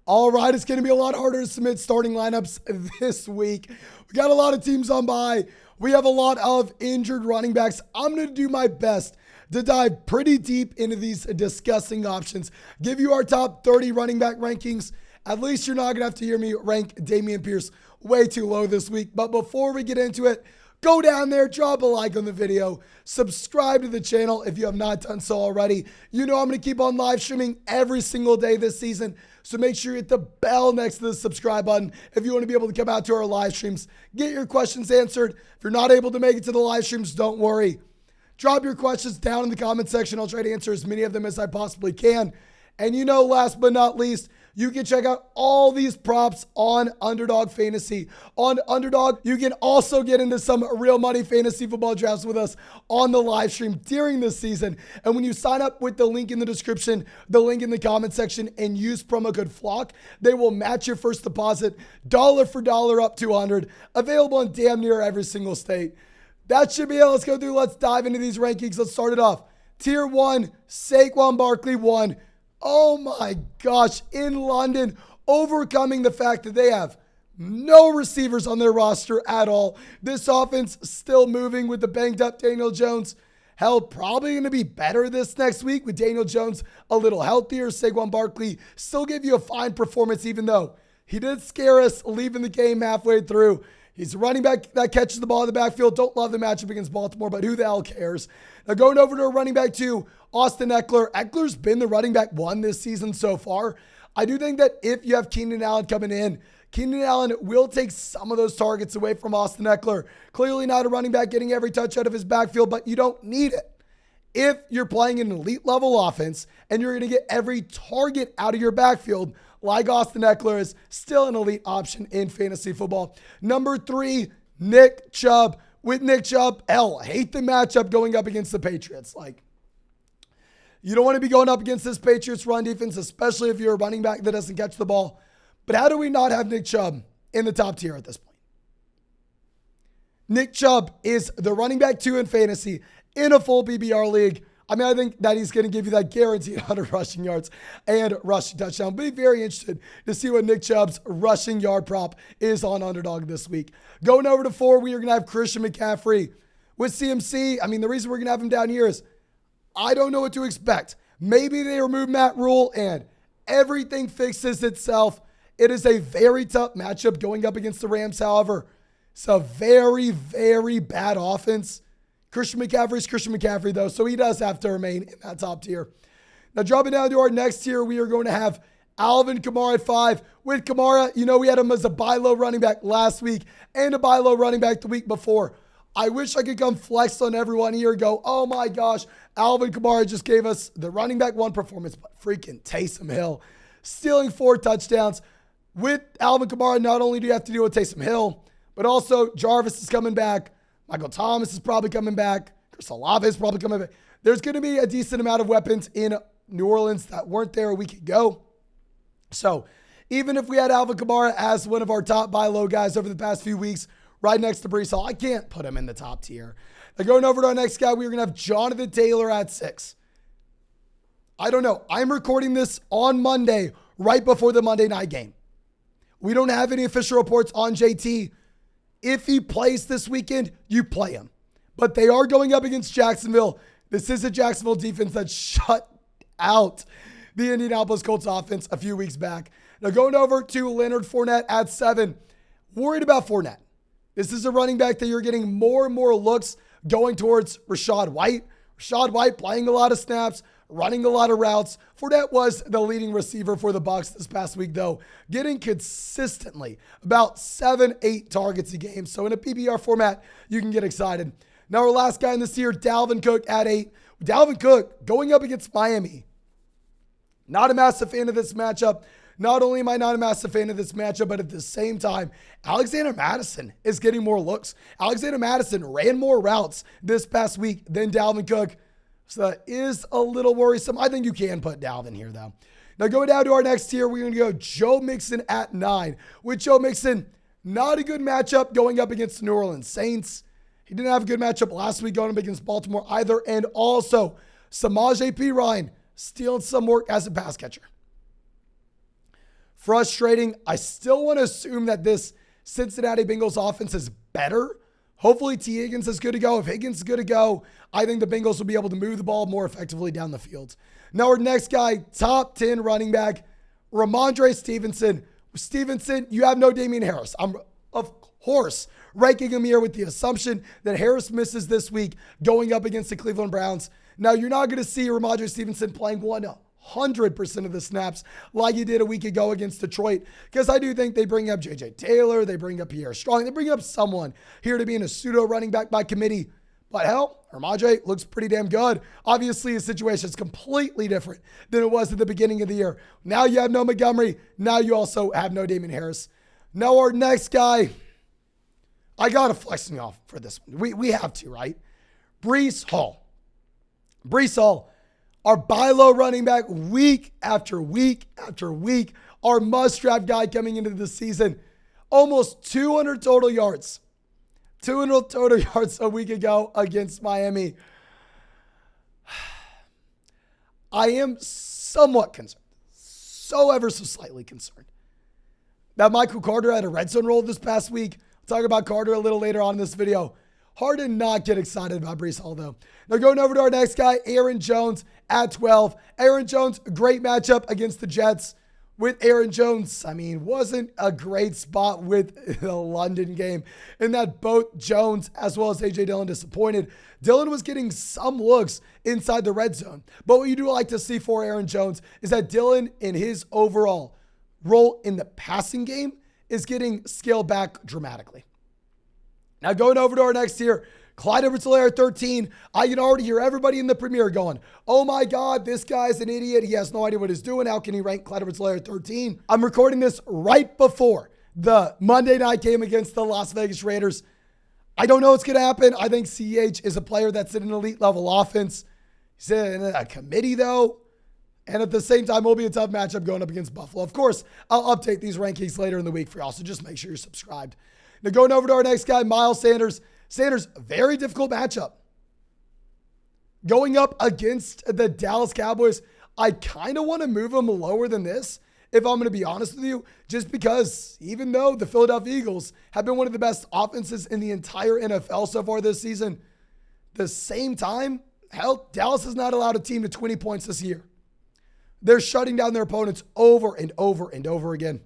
All right, it's going to be a lot harder to submit starting lineups this week. We got a lot of teams on bye. We have a lot of injured running backs. I'm going to do my best to dive pretty deep into these discussing options, give you our top 30 running back rankings. At least you're not going to have to hear me rank Dameon Pierce way too low this week. But before we get into it, go down there, drop a like on the video, subscribe to the channel if you have not done so already. You know I'm going to keep on live streaming every single day this season, so make sure you hit the bell next to the subscribe button if you want to be able to come out to our live streams, get your questions answered. If you're not able to make it to the live streams, don't worry. Drop your questions down in the comment section. I'll try to answer as many of them as I possibly can. And you know, last but not least, you can check out all these props on Underdog Fantasy. On Underdog, you can also get into some real money fantasy football drafts with us on the live stream during this season. And when you sign up with the link in the description, the link in the comment section, and use promo code FLOCK, they will match your first deposit dollar for dollar up to $100. Available in damn near every single state. That should be it. Let's go through. Let's dive into these rankings. Let's start it off. Tier 1, Saquon Barkley 1. Oh my gosh, in London, overcoming the fact that they have no receivers on their roster at all. This offense still moving with the banged up Daniel Jones. Hell, probably going to be better this next week with Daniel Jones a little healthier. Saquon Barkley still gave you a fine performance, even though he did scare us leaving the game halfway through. He's a running back that catches the ball in the backfield. Don't love the matchup against Baltimore, but who the hell cares? Now going over to a running back 2, Austin Eckler. Eckler's been the running back 1 this season so far. I do think that if you have Keenan Allen coming in, Keenan Allen will take some of those targets away from Austin Eckler. Clearly not a running back getting every touch out of his backfield, but you don't need it. If you're playing an elite level offense and you're going to get every target out of your backfield, like Austin Eckler is still an elite option in fantasy football. Number 3, Nick Chubb. With Nick Chubb, hell, hate the matchup going up against the Patriots. Like, you don't want to be going up against this Patriots run defense, especially if you're a running back that doesn't catch the ball. But how do we not have Nick Chubb in the top tier at this point? Nick Chubb is the running back 2 in fantasy in a full PPR league. I mean, I think that he's going to give you that guaranteed 100 rushing yards and rushing touchdown. Be very interested to see what Nick Chubb's rushing yard prop is on Underdog this week. Going over to 4, we are going to have Christian McCaffrey. With CMC, I mean, the reason we're going to have him down here is I don't know what to expect. Maybe they remove Matt Rule and everything fixes itself. It is a very tough matchup going up against the Rams, however. It's a very, very bad offense. Christian McCaffrey's Christian McCaffrey, though, so he does have to remain in that top tier. Now, dropping down to our next tier, we are going to have Alvin Kamara at 5. With Kamara, you know, we had him as a buy low running back last week and a buy low running back the week before. I wish I could come flex on everyone here and go, oh my gosh, Alvin Kamara just gave us the running back 1 performance, but freaking Taysom Hill stealing 4 touchdowns. With Alvin Kamara, not only do you have to deal with Taysom Hill, but also Jarvis is coming back. Michael Thomas is probably coming back. Chris Olave is probably coming back. There's going to be a decent amount of weapons in New Orleans that weren't there a week ago. So even if we had Alvin Kamara as one of our top buy low guys over the past few weeks, right next to Breece Hall, I can't put him in the top tier. Now going over to our next guy, we're going to have Jonathan Taylor at 6. I don't know. I'm recording this on Monday, right before the Monday night game. We don't have any official reports on JT. If he plays this weekend, you play him. But they are going up against Jacksonville. This is a Jacksonville defense that shut out the Indianapolis Colts offense a few weeks back. Now going over to Leonard Fournette at 7. Worried about Fournette. This is a running back that you're getting more and more looks going towards Rachaad White. Rachaad White playing a lot of snaps, running a lot of routes. Fournette was the leading receiver for the Bucs this past week, though, getting consistently about 7-8 targets a game. So in a PPR format, you can get excited. Now our last guy in this tier, Dalvin Cook at 8. Dalvin Cook going up against Miami. Not a massive fan of this matchup. Not only am I not a massive fan of this matchup, but at the same time, Alexander Mattison is getting more looks. Alexander Mattison ran more routes this past week than Dalvin Cook. So that is a little worrisome. I think you can put Dalvin here, though. Now, going down to our next tier, we're going to go Joe Mixon at 9. With Joe Mixon, not a good matchup going up against the New Orleans Saints. He didn't have a good matchup last week going up against Baltimore either. And also, Samaje Perine stealing some work as a pass catcher. frustrating. I still want to assume that this Cincinnati Bengals offense is better. Hopefully T. Higgins is good to go. If Higgins is good to go, I think the Bengals will be able to move the ball more effectively down the field. Now our next guy, top 10 running back, Ramondre Stevenson. Stevenson, you have no Damian Harris. I'm, of course, ranking him here with the assumption that Harris misses this week going up against the Cleveland Browns. Now, you're not going to see Ramondre Stevenson playing 100% of the snaps like he did a week ago against Detroit, because I do think they bring up J.J. Taylor, they bring up Pierre Strong, they bring up someone here to be in a pseudo running back by committee. But hell, Ramondre looks pretty damn good. Obviously, his situation is completely different than it was at the beginning of the year. Now you have no Montgomery. Now you also have no Damian Harris. Now our next guy, I got to flex me off for this one. We have to, right? Breece Hall. Breece Hall, our buy low running back week after week after week. Our must-draft guy coming into the season. Almost 200 total yards. 200 total yards a week ago against Miami. I am somewhat concerned. So ever so slightly concerned that Michael Carter had a red zone role this past week. I'll talk about Carter a little later on in this video. Hard to not get excited about Breece Hall, though. Now going over to our next guy, Aaron Jones at 12. Aaron Jones, great matchup against the Jets. With Aaron Jones, I mean, wasn't a great spot with the London game in that both Jones as well as A.J. Dillon disappointed. Dillon was getting some looks inside the red zone. But what you do like to see for Aaron Jones is that Dillon, in his overall role in the passing game, is getting scaled back dramatically. Now going over to our next tier, Clyde Edwards-Helaire 13. I can already hear everybody in the premiere going, oh my God, this guy's an idiot. He has no idea what he's doing. How can he rank Clyde Edwards-Helaire 13? I'm recording this right before the Monday night game against the Las Vegas Raiders. I don't know what's going to happen. I think CH is a player that's in an elite level offense. He's in a committee though. And at the same time, it'll be a tough matchup going up against Buffalo. Of course, I'll update these rankings later in the week for y'all, so just make sure you're subscribed. Now going over to our next guy, Miles Sanders. Sanders, very difficult matchup. Going up against the Dallas Cowboys, I kind of want to move him lower than this, if I'm going to be honest with you, just because even though the Philadelphia Eagles have been one of the best offenses in the entire NFL so far this season, at the same time, hell, Dallas has not allowed a team to 20 points this year. They're shutting down their opponents over and over and over again.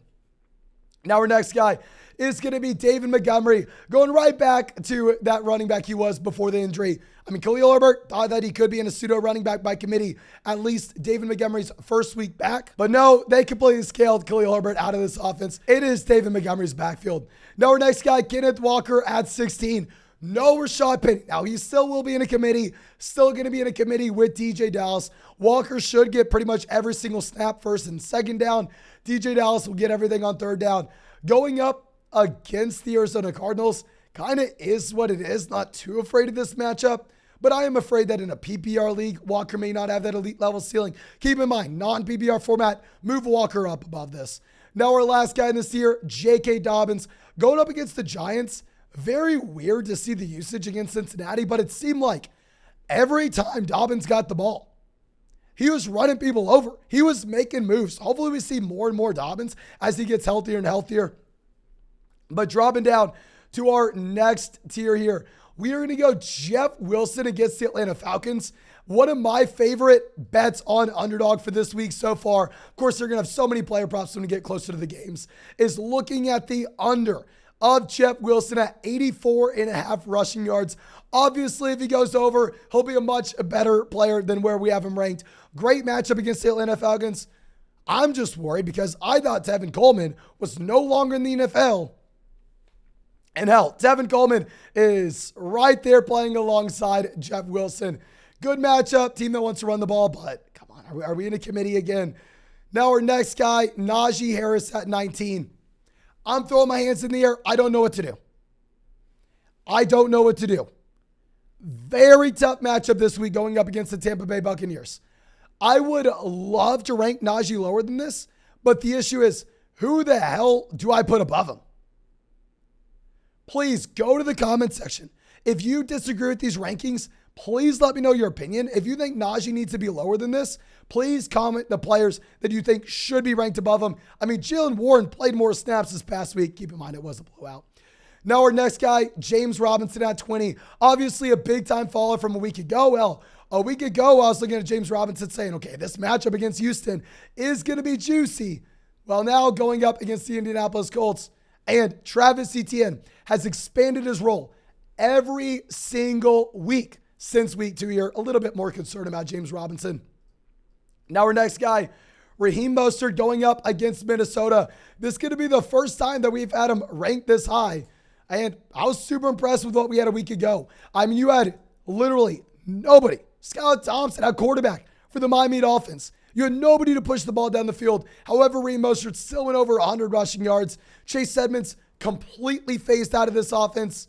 Now our next guy is going to be David Montgomery, going right back to that running back he was before the injury. I mean, Khalil Herbert thought that he could be in a pseudo running back by committee, at least David Montgomery's first week back. But no, they completely scaled Khalil Herbert out of this offense. It is David Montgomery's backfield. Now our next guy, Kenneth Walker at 16. No Rashad Penny. Now he still will be in a committee, still going to be in a committee with DJ Dallas. Walker should get pretty much every single snap first and second down. DJ Dallas will get everything on third down. Going up against the Arizona Cardinals kind of is what it is. Not too afraid of this matchup, but I am afraid that in a PPR league, Walker may not have that elite level ceiling. Keep in mind, non-PPR format, move Walker up above this. Now our last guy in this tier, J.K. Dobbins, going up against the Giants. Very weird to see the usage against Cincinnati, but it seemed like every time Dobbins got the ball, he was running people over. He was making moves. Hopefully we see more and more Dobbins as he gets healthier and healthier. But dropping down to our next tier here, we are going to go Jeff Wilson against the Atlanta Falcons. One of my favorite bets on underdog for this week so far, of course, they're going to have so many player props when we get closer to the games, is looking at the under of Jeff Wilson at 84.5 rushing yards. Obviously, if he goes over, he'll be a much better player than where we have him ranked. Great matchup against the Atlanta Falcons. I'm just worried because I thought Tevin Coleman was no longer in the NFL. And hell, Tevin Coleman is right there playing alongside Jeff Wilson. Good matchup, team that wants to run the ball, but come on, are we in a committee again? Now our next guy, Najee Harris at 19. I'm throwing my hands in the air. I don't know what to do. I don't know what to do. Very tough matchup this week going up against the Tampa Bay Buccaneers. I would love to rank Najee lower than this, but the issue is, who the hell do I put above him? Please go to the comment section. If you disagree with these rankings, Please let me know your opinion. If you think Najee needs to be lower than this, please comment the players that you think should be ranked above him. I mean, Jalen Warren played more snaps this past week. Keep in mind, it was a blowout. Now our next guy, James Robinson at 20. Obviously a big-time faller from a week ago. Well, a week ago, I was looking at James Robinson saying, okay, this matchup against Houston is going to be juicy. Well, now going up against the Indianapolis Colts, and Travis Etienne has expanded his role every single week since week 2 here. A little bit more concerned about James Robinson. Now our next guy, Raheem Mostert going up against Minnesota. This is going to be the first time that we've had him ranked this high. And I was super impressed with what we had a week ago. I mean, you had literally nobody. Skylar Thompson at quarterback for the Miami Dolphins. You had nobody to push the ball down the field. However, Raheem Mostert still went over 100 rushing yards. Chase Edmonds completely phased out of this offense.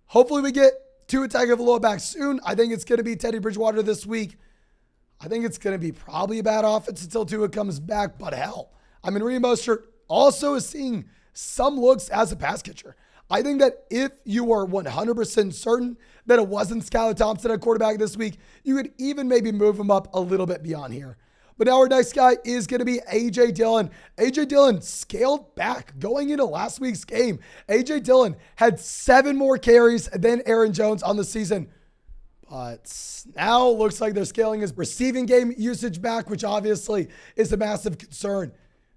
Hopefully we get Tua Tagovailoa back soon. I think it's going to be Teddy Bridgewater this week. I think it's going to be probably a bad offense until Tua comes back, but hell. I mean, Raheem Mostert also is seeing some looks as a pass catcher. I think that if you are 100% certain that it wasn't Skylar Thompson at quarterback this week, you could even maybe move him up a little bit beyond here. But now our next guy is going to be A.J. Dillon. A.J. Dillon scaled back going into last week's game. A.J. Dillon had 7 more carries than Aaron Jones on the season. But now looks like they're scaling his receiving game usage back, which obviously is a massive concern.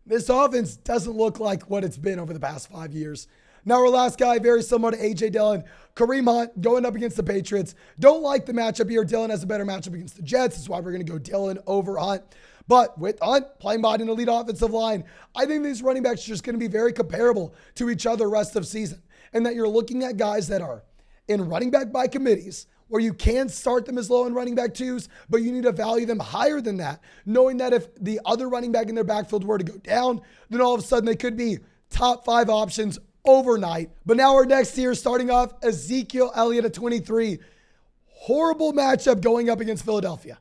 This offense doesn't look like what it's been over the past 5 years. Now our last guy, very similar to A.J. Dillon, Kareem Hunt going up against the Patriots. Don't like the matchup here. Dillon has a better matchup against the Jets. That's why we're going to go Dillon over Hunt. But with Hunt playing behind an elite offensive line, I think these running backs are just going to be very comparable to each other rest of season. And that you're looking at guys that are in running back by committees, where you can start them as low in running back 2s, but you need to value them higher than that, knowing that if the other running back in their backfield were to go down, then all of a sudden they could be top 5 options overnight. But now our next tier, starting off, Ezekiel Elliott at 23. Horrible matchup going up against Philadelphia.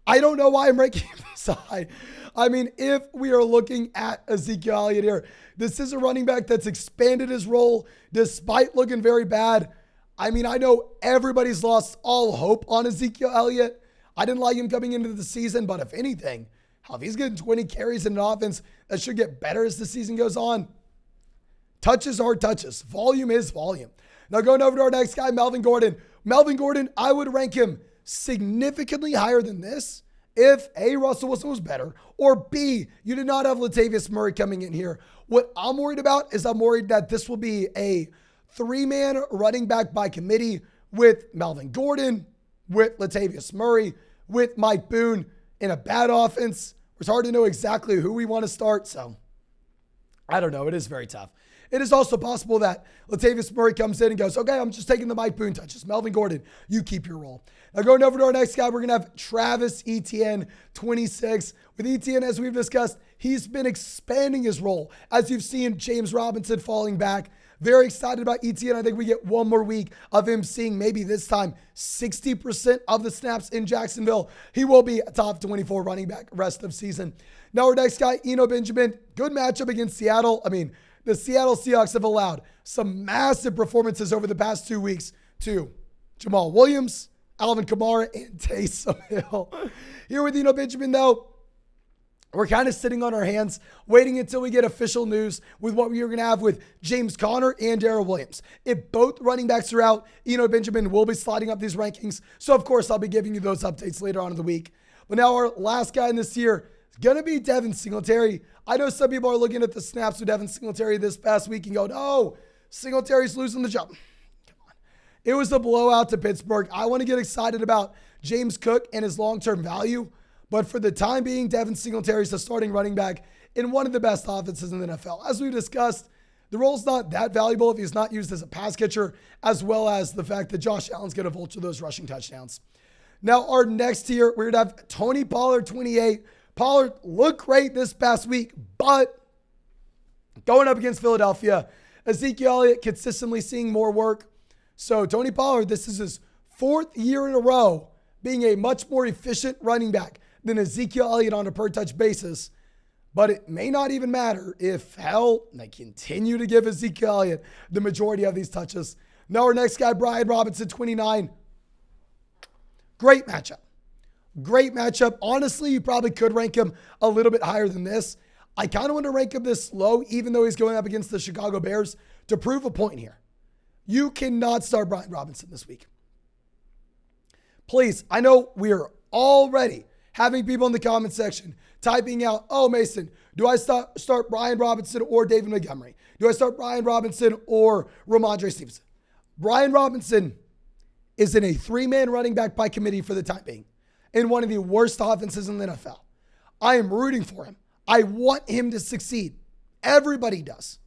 I don't know why I'm ranking him this high. I mean, if we are looking at Ezekiel Elliott here, this is a running back that's expanded his role despite looking very bad. I mean, I know everybody's lost all hope on Ezekiel Elliott. I didn't like him coming into the season, but if anything, if he's getting 20 carries in an offense that should get better as the season goes on. Touches are touches. Volume is volume. Now going over to our next guy, Melvin Gordon. Melvin Gordon, I would rank him significantly higher than this if A, Russell Wilson was better, or B, you did not have Latavius Murray coming in here. What I'm worried about is I'm worried that this will be a 3-man running back by committee with Melvin Gordon, with Latavius Murray, with Mike Boone in a bad offense. It's hard to know exactly who we want to start, so I don't know. It is very tough. It is also possible that Latavius Murray comes in and goes, okay, I'm just taking the Mike Boone touches. Melvin Gordon, you keep your role. Now going over to our next guy, we're going to have Travis Etienne, 26. With Etienne, as we've discussed, he's been expanding his role. As you've seen James Robinson falling back. Very excited about Etienne. I think we get one more week of him seeing maybe this time 60% of the snaps in Jacksonville. He will be a top 24 running back rest of season. Now our next guy, Eno Benjamin. Good matchup against Seattle. I mean, the Seattle Seahawks have allowed some massive performances over the past 2 weeks to Jamal Williams, Alvin Kamara, and Taysom Hill. Here with Eno Benjamin, though, we're kind of sitting on our hands, waiting until we get official news with what we are going to have with James Conner and Darrell Williams. If both running backs are out, Eno Benjamin will be sliding up these rankings. So, of course, I'll be giving you those updates later on in the week. But now our last guy in this year is going to be Devin Singletary. I know some people are looking at the snaps with Devin Singletary this past week and go, no, Singletary's losing the job. Come on. It was a blowout to Pittsburgh. I want to get excited about James Cook and his long-term value. But for the time being, Devin Singletary is the starting running back in one of the best offenses in the NFL. As we discussed, the role's not that valuable if he's not used as a pass catcher, as well as the fact that Josh Allen's going to vulture those rushing touchdowns. Now, our next tier, we're going to have Tony Pollard, 28. Pollard looked great this past week, but going up against Philadelphia, Ezekiel Elliott consistently seeing more work. So Tony Pollard, this is his 4th year in a row being a much more efficient running back than Ezekiel Elliott on a per-touch basis. But it may not even matter if, hell, they continue to give Ezekiel Elliott the majority of these touches. Now our next guy, Brian Robinson, 29. Great matchup. Great matchup. Honestly, you probably could rank him a little bit higher than this. I kind of want to rank him this low, even though he's going up against the Chicago Bears, to prove a point here. You cannot start Brian Robinson this week. Please, I know we are already having people in the comment section typing out, oh, Mason, do I start Brian Robinson or David Montgomery? Do I start Brian Robinson or Ramondre Stevenson? Brian Robinson is in a 3-man running back by committee for the time being in one of the worst offenses in the NFL. I am rooting for him. I want him to succeed. Everybody does.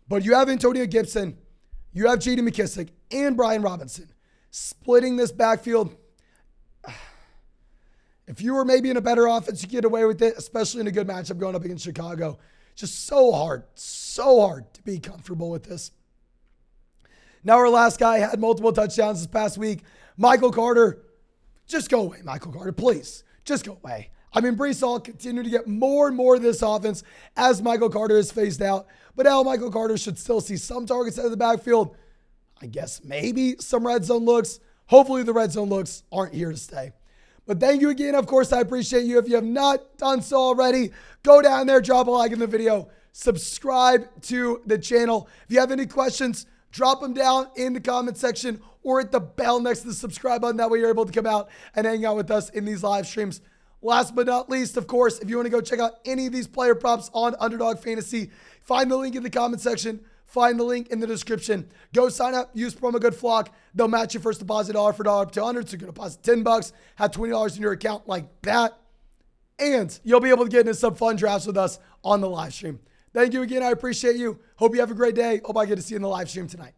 But you have Antonio Gibson, you have J.D. McKissic, and Brian Robinson splitting this backfield. If you were maybe in a better offense, you get away with it, especially in a good matchup going up against Chicago. Just so hard to be comfortable with this. Now our last guy had multiple touchdowns this past week. Michael Carter. Just go away, Michael Carter, please. Just go away. I mean, Breece Hall continue to get more and more of this offense as Michael Carter is phased out. But now Michael Carter should still see some targets out of the backfield. I guess maybe some red zone looks. Hopefully the red zone looks aren't here to stay. But thank you again. Of course, I appreciate you. If you have not done so already, go down there, drop a like in the video, subscribe to the channel. If you have any questions, drop them down in the comment section or hit the bell next to the subscribe button. That way you're able to come out and hang out with us in these live streams. Last but not least, of course, if you want to go check out any of these player props on Underdog Fantasy, find the link in the comment section. Find the link in the description. Go sign up. Use promo code FLOCK. They'll match your first deposit dollar for dollar up to 100. So you're going to deposit $10, have $20 in your account like that. And you'll be able to get into some fun drafts with us on the live stream. Thank you again. I appreciate you. Hope you have a great day. Hope I get to see you in the live stream tonight.